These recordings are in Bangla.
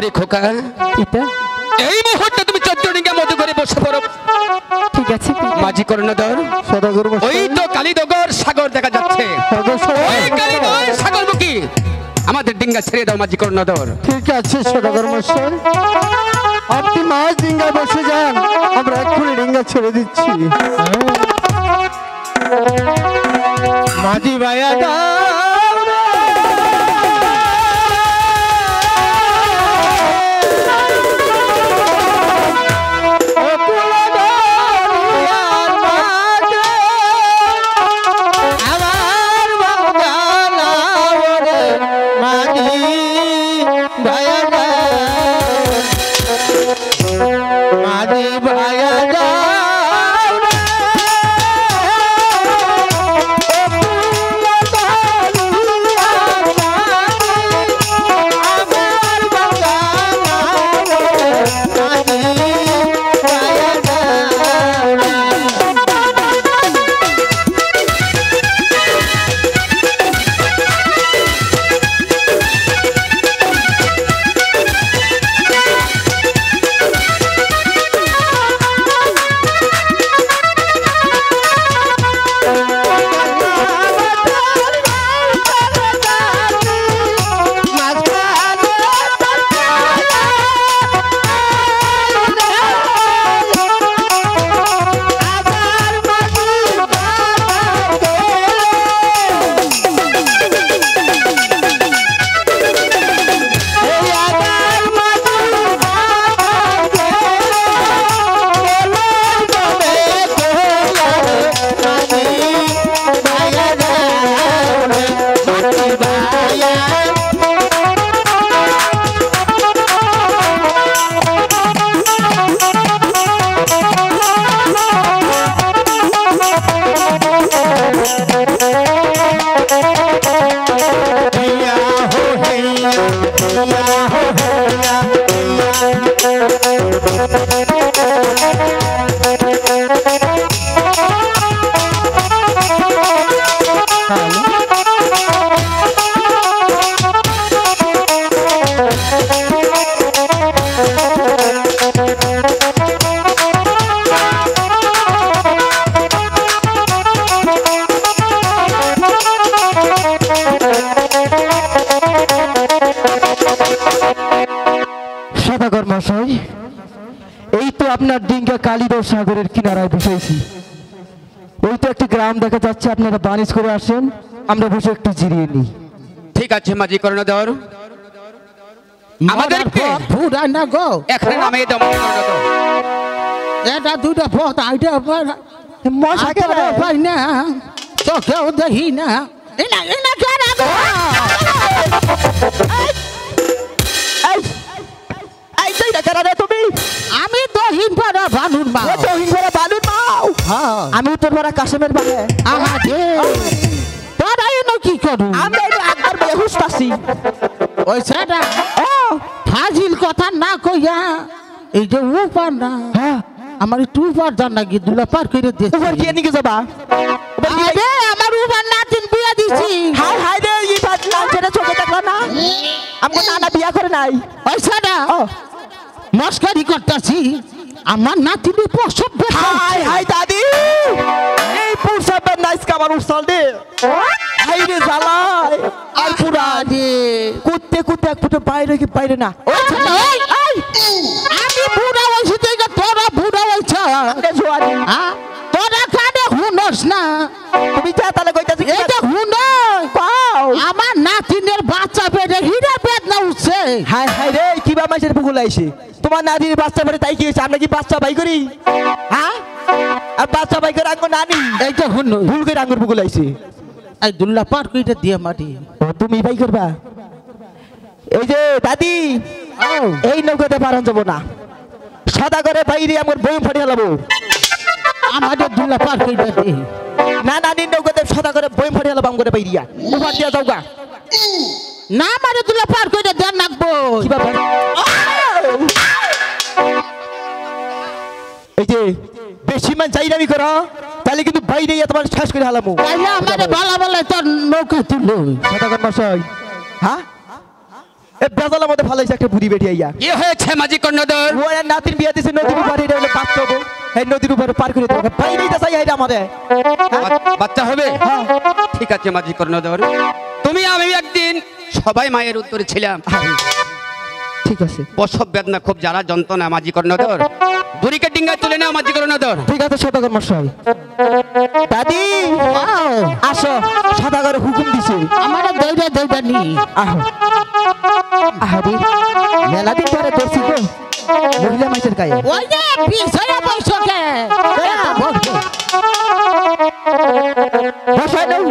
ওরে খোকা এই মুহূর্তে তুমি 14 ডিঙ্গা মধু করে বসে পড়ো। ঠিক আছে মাঝি কর্ণধর সদাগর ওই তো কালীনগর সাগর দেখা যাচ্ছে। ওই কালীনগর সাগর মুখী আমাদের ডিঙ্গা ছেড়ে দাও মাঝি কর্ণধর। ঠিক আছে সদাগর মশাই, আপনি মাছ ডিঙ্গা বসে যান, আমরা এক্ষুনি ডিঙ্গা ছেড়ে দিচ্ছি। মাঝি ভাইয়া সদাগর মশাই, এই তো আপনার ডিঙ্গা কালীনগর সাগরের কিনারায় বসেছি। ওই তো একটি গ্রাম দেখা যাচ্ছে, আপনারা বাণিজ্য করে আসেন, আমরা বসে একটু জিরিয়ে নিই। ঠিক আছে মাঝি কর্ণধর, আমাদেরকে পুরা না গো এখানে নামিয়ে দাও মাঝি কর্ণধর। এটা দুটো পথ আইটা মশাকে পাই না, চোখেও দেখি না। আমি দহিন পাড়া বানুর মা। আমি তোর মারা কাশেমের বাবা। তোরা এনো কি করু? ওই সেটা ফাজিল কথা না কইয়া এই যে উপার না, আমার একটু উপার জান নাকি দুলা পার করে দিয়েছে। আমার উপার নাতিন বিয়া দিছি। চোখে দেখলো না আমাকে নানা বিয়া করে নাই। ওই সেটা মস্কারি করতেছি, আমার নাতিনি প্রসব। হাই হাই দাদি, এই প্রসবের নাইস কামার উছল দে। হাই রে জ্বালায় আর পুরা দে কুত্তে কুত্তে এক ফুটে বাইরে কি বাইরে না। ওই ছেলে ওই আমি বুড়া হইছি তুই তোরা বুড়া হইছ। হ্যাঁ তোরা কানে হুনস না, তুমি যা তাহলে কইতাছি এই যে হুন পাও আমার নাতিনের বাচ্চা পেটে হীরা বেদনা উঠছে। হাই হাই রে কিবা মাইসের পুকুল আইছে, তোমার নাতির বাচ্চা পেটে তাই কি হইছে? আমরা কি বাচ্চা বাই করি? হ্যাঁ আর বাচ্চা বাই করে আঙ্গুর নানি এই যে হুন ভুল করে আঙ্গুর পুকুল আইছে। এই দুল্লা পার কইটা দিয়ে মাটি তুমি বাই করবা। এই যে দাদি এই নৌকাতে পারান যাব না, সদাগরে বাইরে আমার বই ফাটি হলাবো। আমাদের দুল্লা পার কইটা দে না, নানির নৌকাতে সদাগরে বই ফাটি হলাবো আম করে বাইরিয়া উপার দিয়া যাওগা না। আমাদের দুল্লা পার কইটা দেন নাকবো কি ব্যাপার? এই যে বেশি মান চাইরামি করো তাহলে কিন্তু বাইরে তোমার শেষ করে হালামু। তাইলে আমারে ভালো ভালো তোর নৌকা তুলো সদাগর মশাই। হ্যাঁ এ বেজালের মধ্যে ফালাইছে একটা বুড়ি বেটি আইয়া কি হয়েছে মাঝি কর্ণধর? ও এর নাতির বিয়ে দিছে নদীর উপরে, এটা হলো বাচ্চা হবো, এই নদীর উপরে পার করে দেবে বাইরেই তো চাই এটা আমাদের। বাচ্চা হবে? হ্যাঁ। ঠিক আছে মাঝি কর্ণধর, তুমি আমি একদিন সবাই মায়ের উত্তরে ছিলাম। ঠিক আছে প্রসব বেদনা খুব জ্বালা যন্ত্রণা মাঝি কর্ণধর, বুড়িকে ডিঙ্গা তুলে নাও মাঝি কর্ণধর। ঠিক আছে সদাগর মশাই। দাদি আসো, সদাগর হুকুম দিছে আমার দৌড়া দৌড়া নি আহো। আহারে মেলা দিন ধরে দেখছি গো মহিলা মাইসের গায়ে। ওই যে পিছনে বসকে বসাই দাও।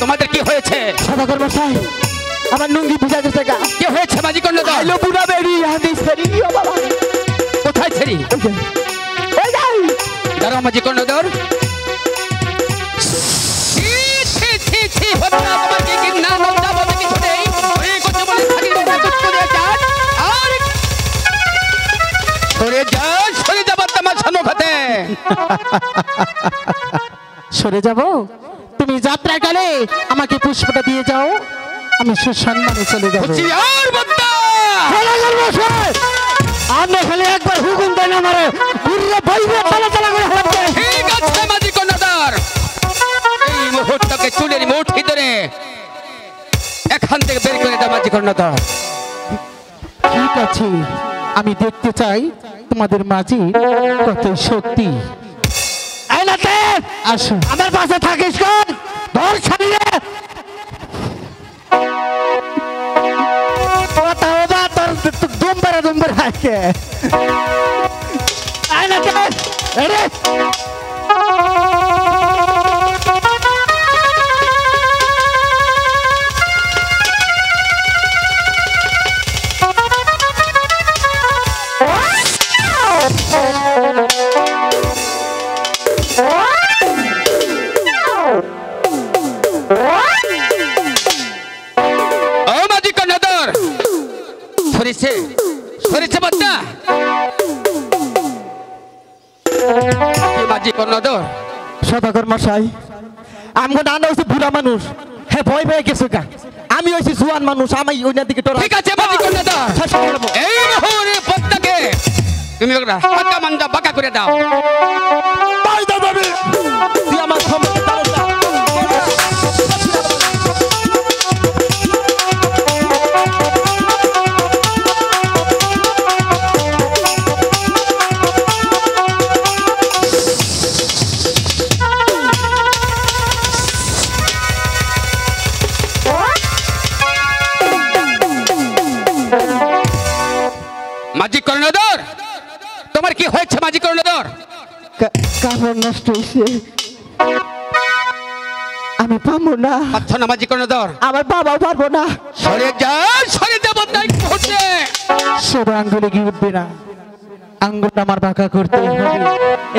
তোমাদের কি হয়েছে? সদাগর মশাই আমার লুঙ্গি ভিজা গেছে গা। কি হয়েছে মাঝি কর্ণধর? আইলো বুড়া বেরি হাদিস ফেরি ও বাবা। কোথায় ছেড়ি? ওই যাই দাঁড়াও মাঝি কর্ণধর। ছি, ছি, ছি, ছি, হত্যা, তোমার কি ঘৃণা, লজ্জা বলতে কিছু নেই? এই করতে বলে থাকি বলে করতে দিয়ে যান। আর সরে যাবার তোমার সম্মুখতে। সরে যাব? তুমি যাত্রা কালে আমাকে পুষ্পটা দিয়ে যাও, আমি সুসম্মানে চলে যাব। হুঁশিয়ার বদ্দা! আমরা খালি একবার হুকুম দেন আমারে পুরো বাইরে চলাচলা করে হচ্ছে। ঠিক আছে মাঝি কর্ণধর, এই মুহূর্তকে চুলের মুঠি ধরে এখান থেকে বের করে দাও মাঝি কর্ণধর। ঠিক আছে, আমি দেখতে চাই তোমাদের মাঝে কত শক্তি। আসো আমার পাশে থাকিস কোন ধর ছাড়িয়ে তোর দুম্বার হাসকে আইনাতে এরে ও মাঝি কর্ণধর, সরেছে সরেছে বদ্দা। মাঝি কর্ণধর, সদাগর মশাই আমগো নানা হচ্ছে বুড়া মানুষ, হ্যাঁ ভয় পেয়ে গেছো গা। আমি হইছি জুয়ান মানুষ, আমি ওইনার দিকে তোরা ঠিক আছে মাঝি কর্ণধর, এই মুহূর্তে বদ্দাকে তুমি ওরা বাঁকা মাঞ্জা বাঁকা করে দাও। তুই আমার সম্মুখে দাঁড়াস না। মাঝি কর্ণধর, তোমার কি হয়েছে মাঝি কর্ণধর? কাপড় নষ্ট হয়েছে, আমি পাবো না। পাচ্ছ না মাঝি কর্ণধর? আমার বাবাও পারবো না। সরে যা বদ্দা এই মুহূর্তে। সব আঙ্গুলে গিয়ে উঠবে না, আঙ্গুলটা আমার বাঁকা করতে হবে।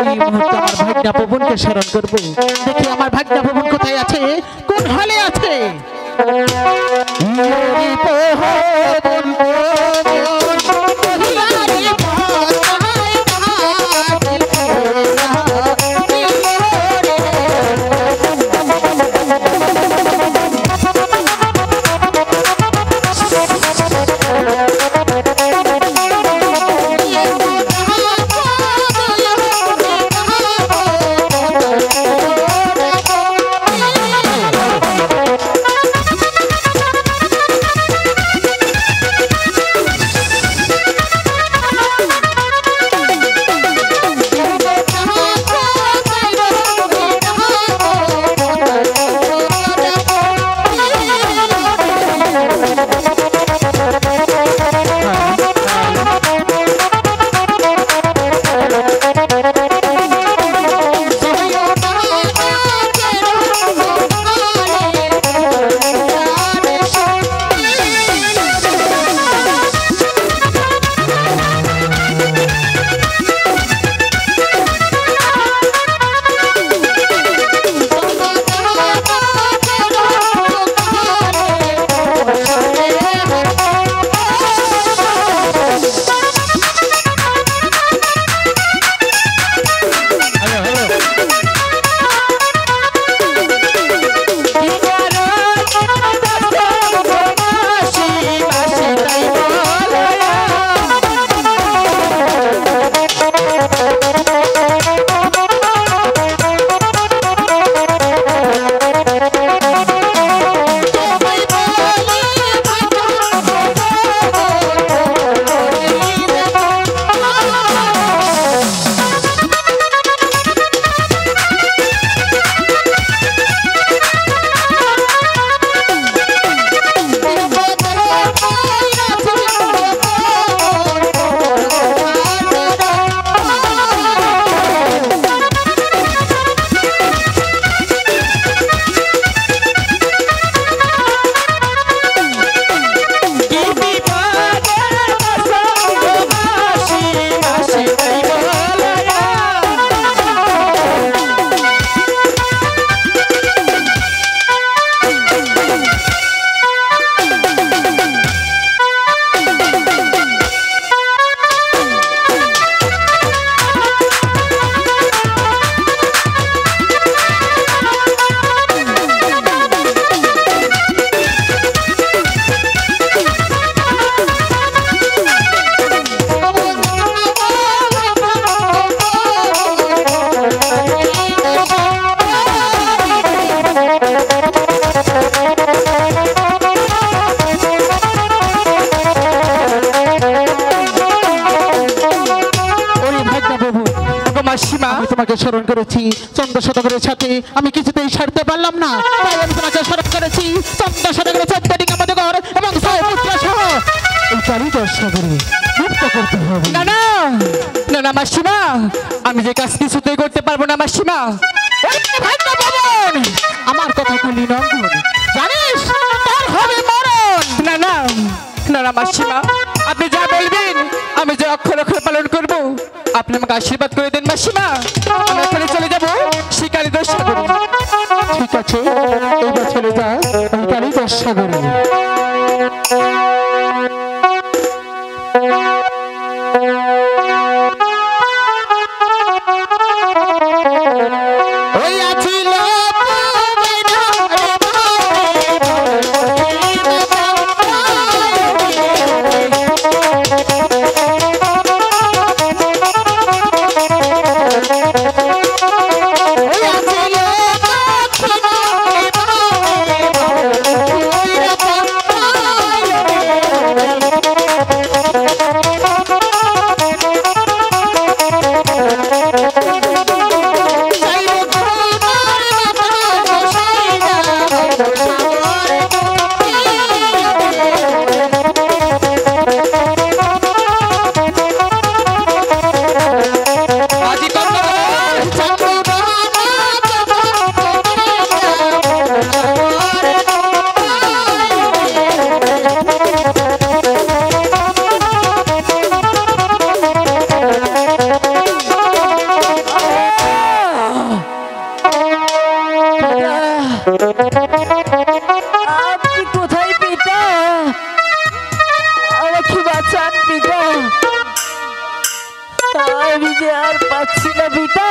এই মুহূর্তে আমার ভাগ্না পবনকে স্মরণ করবো। দেখি আমার ভাগ্না ভবন কোথায় আছে, কোন হালে আছে। পালন করেছি চন্দ্র শতকের সাথে আমি কিছুতেই সারতে পারলাম না, তাই আমি তোমাকে স্মরণ করেছি চন্দ্র শতকের 14টি কামাতঘর এবং 6 পুত্র সহ এই কালীদর সাগরে মুক্ত করতে হবে। না না না না মাসিমা, আমি যে কাজ কিছুতেই করতে পারবো না মাসিমা। আমার কথা শুনলি নন্দন, জানিস তোর হবে মরণ। না না না না মাসিমা, আপনি যা বলবেন আমি যে অক্ষর অক্ষর পালন করব, আপনি আমাকে আশীর্বাদ করে দেন মাসিমা। আমি এখানে চলে যাব শিকারী দশ সাগরে। ঠিক আছে, এইবার চলে যা এই কালীদর সাগরে। ওই আছিল আপনি কোথায় পিতা? আমাকে বাঁচান পিতা, আমি যে আর পাচ্ছি না পিতা।